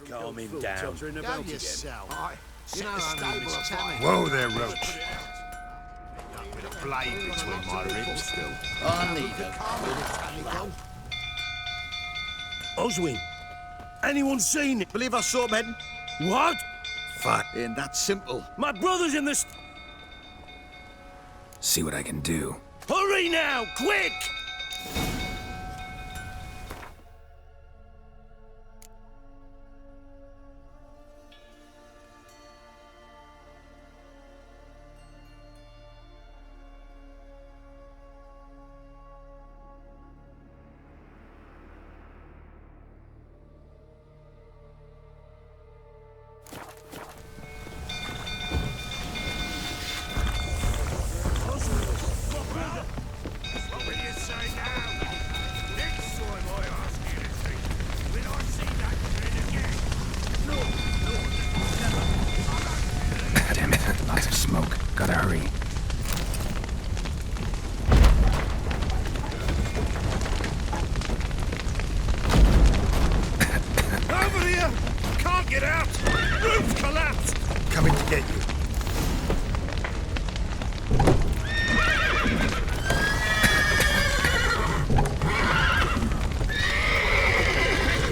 Calm him down. Go yourself. You know I'm in this town. Whoa there, Roach. With a blade between my ribs still. Oswin, anyone seen it? Believe I saw men. What? Fuck. Ain't that simple. My brother's in the See what I can do. Hurry now, quick! Damn it, lots of smoke. Gotta hurry. Over here! Can't get out! Roof collapsed! Coming to get you.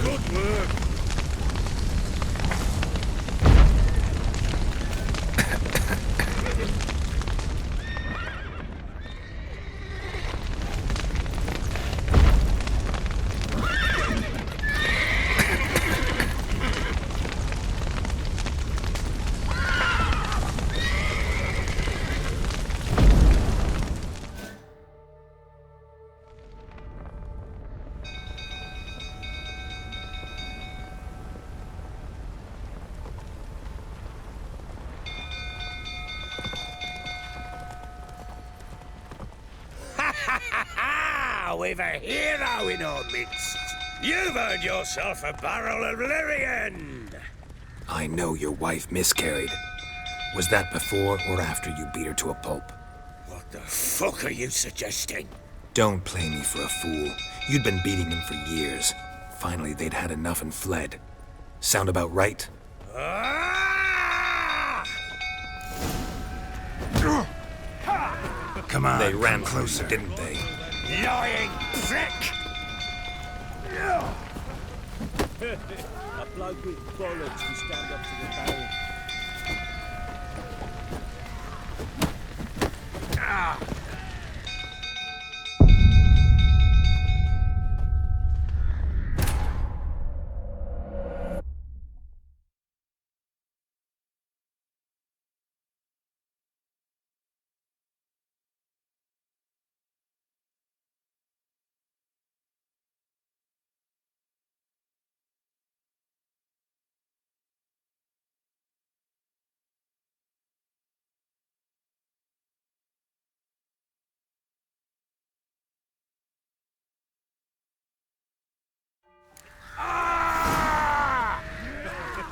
Good work! We've a hero in our midst. You've earned yourself a barrel of Lyrian. I know your wife miscarried. Was that before or after you beat her to a pulp? What the fuck are you suggesting? Don't play me for a fool. You'd been beating them for years. Finally, they'd had enough and fled. Sound about right? Ah! Come on, they ran closer, didn't they? Lying prick! A bloke with bollocks can stand up to the barrel. Ah!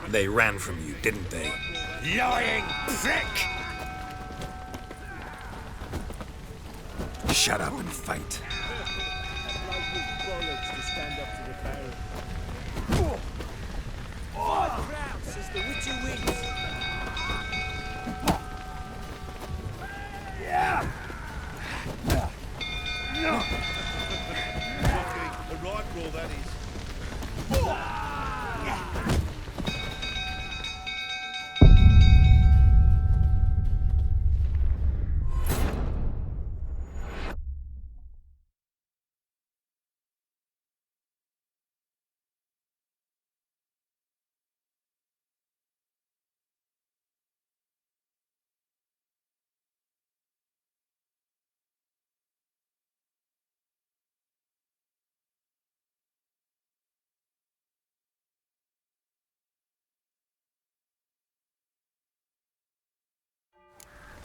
They ran from you, didn't they? Lying prick! Shut up and fight. A bloke with bollocks to stand up to the barrel. Five rounds as the Witcher wins. Yeah! The right roll, that is.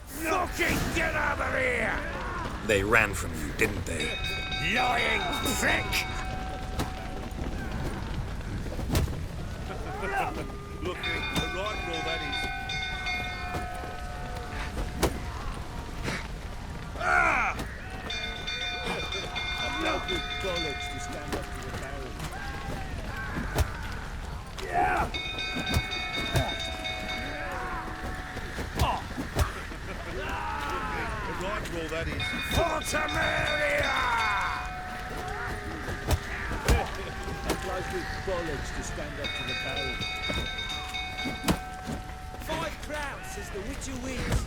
Fucking get over here! They ran from you, didn't they? Lying prick! Look, the right roll, that is. Ah! A bloke with bollocks to stand up to the barrel. Yeah! A right roll, that is. Applies with bollocks to stand up to the barrel. 5 crowns says the Witcher wins.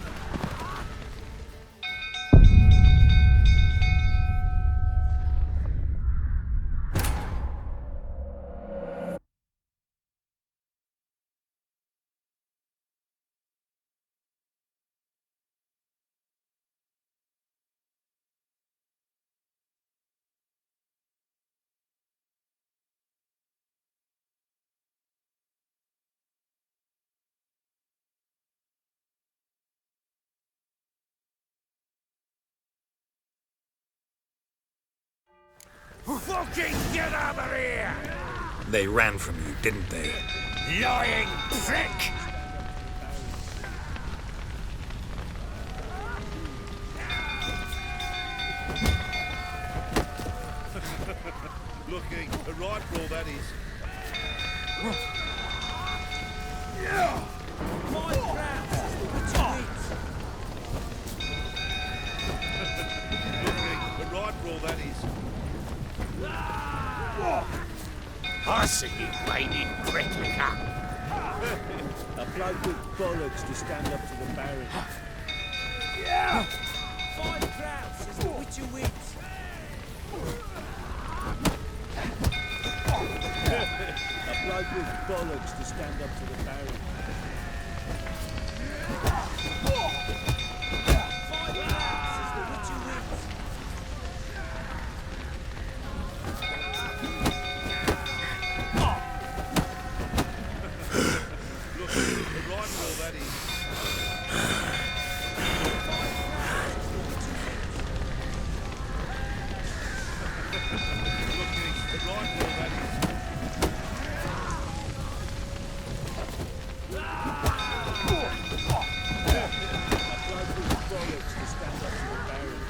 Fucking get over here! They ran from you, didn't they? Lying prick! Looking. A right roll, that is. 5 crowns says the Witcher wins. Looking. A right roll, that is. I see you baited pricklicker. Applied with bollocks to stand up to the barrel. 5 crowns says the Witcher wins. Applied with bollocks to stand up to the barrel. 5 crowns says the Witcher wins. Looking. A right roll, that is. Looking. A right roll, that is. Applied with bollocks to stand up to the barrel.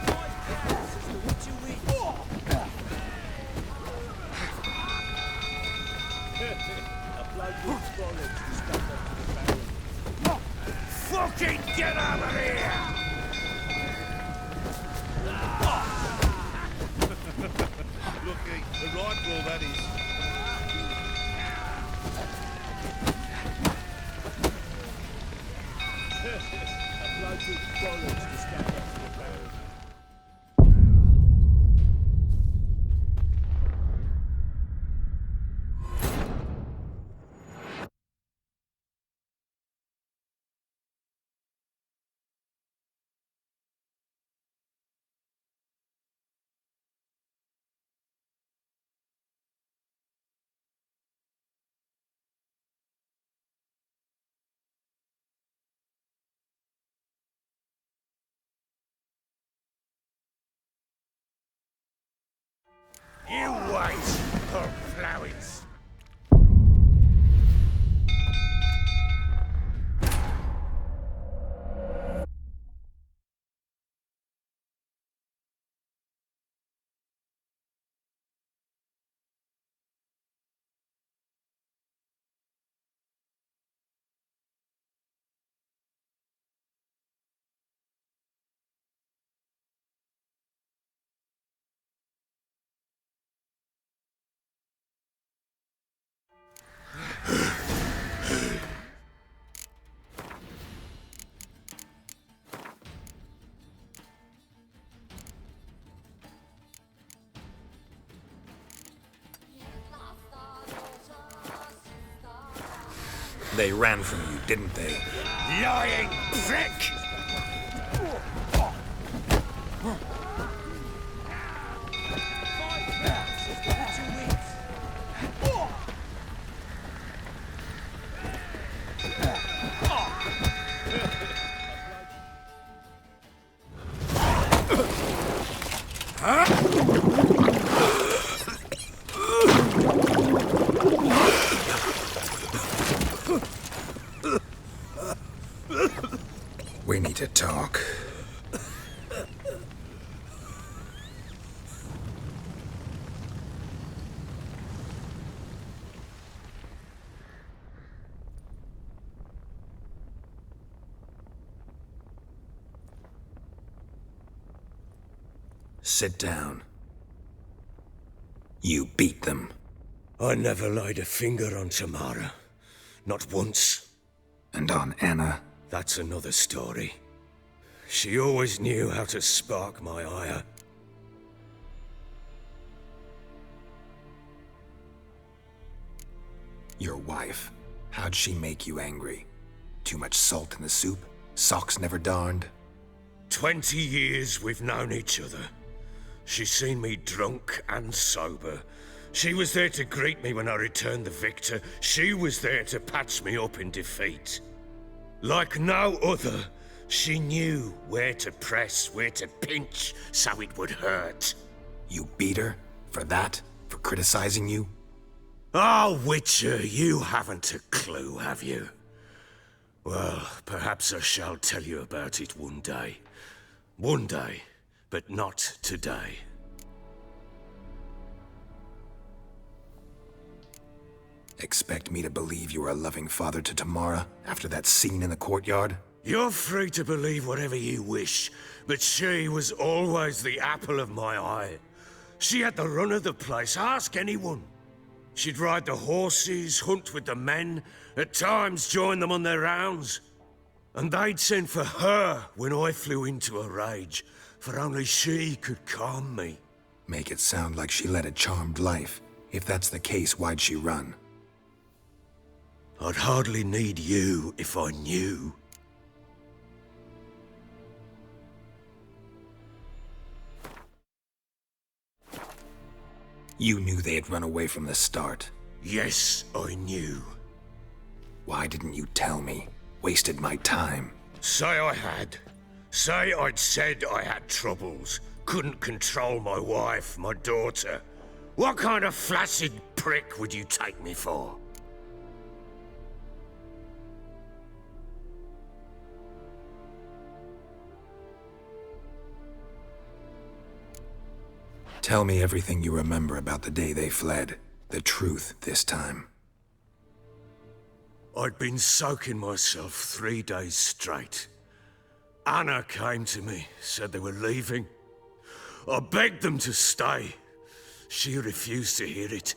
5 crowns says the Witcher wins. Applied with bollocks to stand up to the barrel. Fucking get over here! Looking. A right roll, that is. Applied with bollocks to stand up to the barrel. You wait, poor flowers. They ran from you, didn't they? Lying prick! 5 crowns says the Witcher wins. We Sit down. You beat them. I never laid a finger on Tamara. Not once. And on Anna? That's another story. She always knew how to spark my ire. Your wife. How'd she make you angry? Too much salt in the soup? Socks never darned? 20 years we've known each other. She's seen me drunk and sober. She was there to greet me when I returned the victor. She was there to patch me up in defeat. Like no other, she knew where to press, where to pinch, so it would hurt. You beat her? For that? For criticizing you? Oh, Witcher, you haven't a clue, have you? Well, perhaps I shall tell you about it one day. One day, but not today. Expect me to believe you are a loving father to Tamara after that scene in the courtyard? You're free to believe whatever you wish, but she was always the apple of my eye. She had the run of the place, ask anyone. She'd ride the horses, hunt with the men, at times join them on their rounds. And they'd send for her when I flew into a rage, for only she could calm me. Make it sound like she led a charmed life. If that's the case, why'd she run? I'd hardly need you if I knew. You knew they had run away from the start. Yes, I knew. Why didn't you tell me? Wasted my time. Say I had. Say I'd said I had troubles. Couldn't control my wife, my daughter. What kind of flaccid prick would you take me for? Tell me everything you remember about the day they fled. The truth this time. I'd been soaking myself 3 days straight. Anna came to me, said they were leaving. I begged them to stay. She refused to hear it.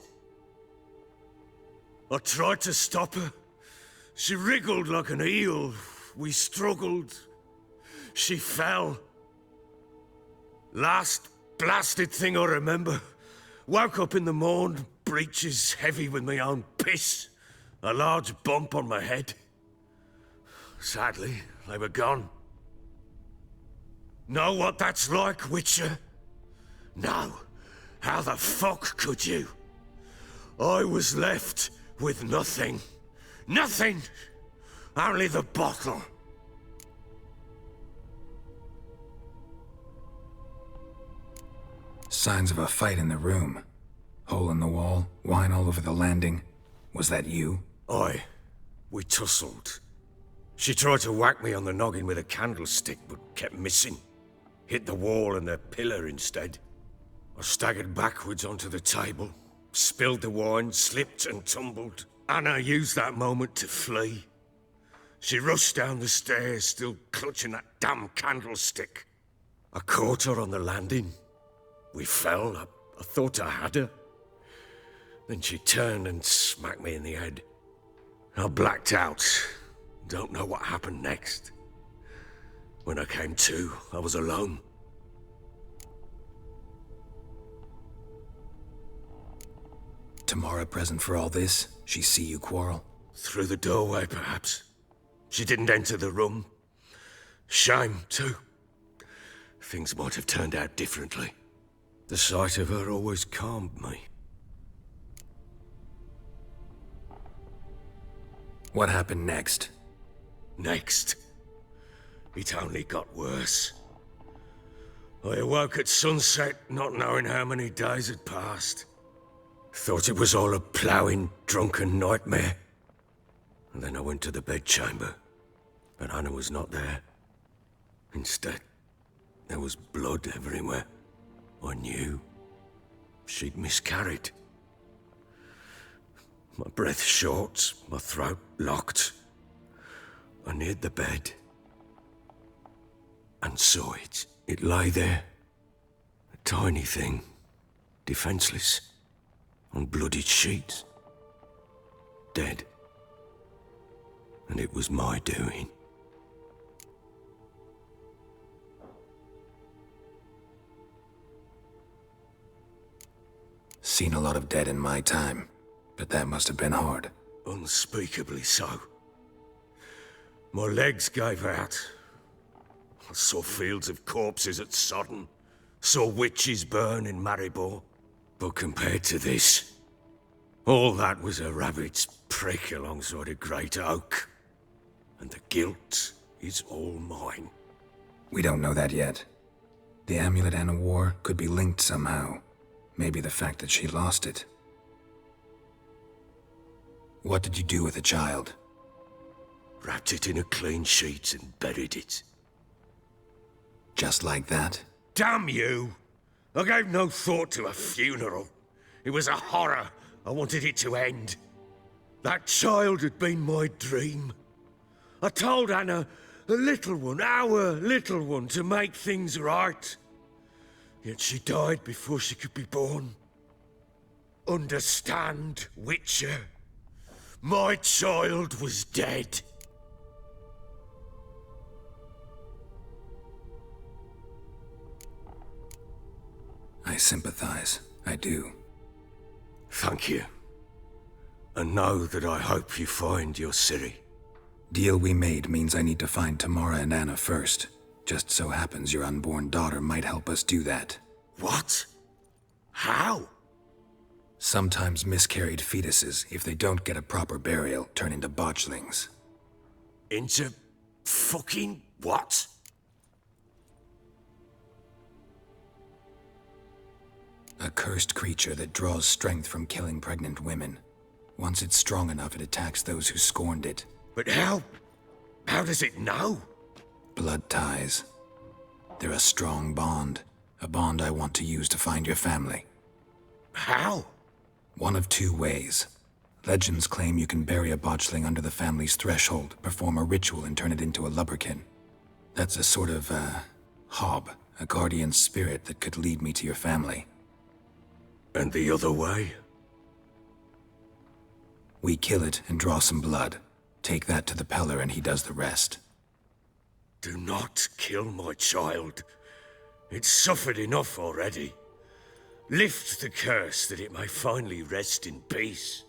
I tried to stop her. She wriggled like an eel. We struggled. She fell. Last blasted thing I remember. Woke up in the morn, breeches heavy with my own piss. A large bump on my head. Sadly, they were gone. Know what that's like, Witcher? No. How the fuck could you? I was left with nothing. Nothing! Only the bottle. Signs of a fight in the room. Hole in the wall, wine all over the landing. Was that you? Aye. We tussled. She tried to whack me on the noggin with a candlestick, but kept missing. Hit the wall and the pillar instead. I staggered backwards onto the table, spilled the wine, slipped and tumbled. Anna used that moment to flee. She rushed down the stairs, still clutching that damn candlestick. I caught her on the landing. We fell. I thought I had her. Then she turned and smacked me in the head. I blacked out. Don't know what happened next. When I came to, I was alone. Tamara present for all this? She see you quarrel? Through the doorway, perhaps. She didn't enter the room. Shame, too. Things might have turned out differently. The sight of her always calmed me. What happened next? Next, it only got worse. I awoke at sunset, not knowing how many days had passed. Thought it was all a ploughing, drunken nightmare. And then I went to the bedchamber, but Anna was not there. Instead, there was blood everywhere. I knew she'd miscarried. My breath short, my throat locked. I neared the bed and saw it. It lay there, a tiny thing, defenseless, on bloodied sheets. Dead. And it was my doing. Seen a lot of dead in my time, but that must have been hard. Unspeakably so. My legs gave out. I saw fields of corpses at Sodden. Saw witches burn in Maribor. But compared to this, all that was a rabbit's prick alongside a great oak. And the guilt is all mine. We don't know that yet. The amulet and a war could be linked somehow. Maybe the fact that she lost it. What did you do with the child? Wrapped it in a clean sheet and buried it. Just like that? Damn you! I gave no thought to a funeral. It was a horror. I wanted it to end. That child had been my dream. I told Anna, the little one, our little one, to make things right. Yet she died before she could be born. Understand, Witcher? My child was dead. I sympathize. I do. Thank you. And know that I hope you find your Ciri. Deal we made means I need to find Tamara and Anna first. Just so happens your unborn daughter might help us do that. What? How? Sometimes miscarried fetuses, if they don't get a proper burial, turn into botchlings. Into fucking what? A cursed creature that draws strength from killing pregnant women. Once it's strong enough, it attacks those who scorned it. But how? How does it know? Blood ties. They're a strong bond. A bond I want to use to find your family. How? One of two ways. Legends claim you can bury a botchling under the family's threshold, perform a ritual, and turn it into a lubberkin. That's a sort of, hob, a guardian spirit that could lead me to your family. And the other way? We kill it and draw some blood. Take that to the Peller and he does the rest. Do not kill my child. It's suffered enough already. Lift the curse that it may finally rest in peace.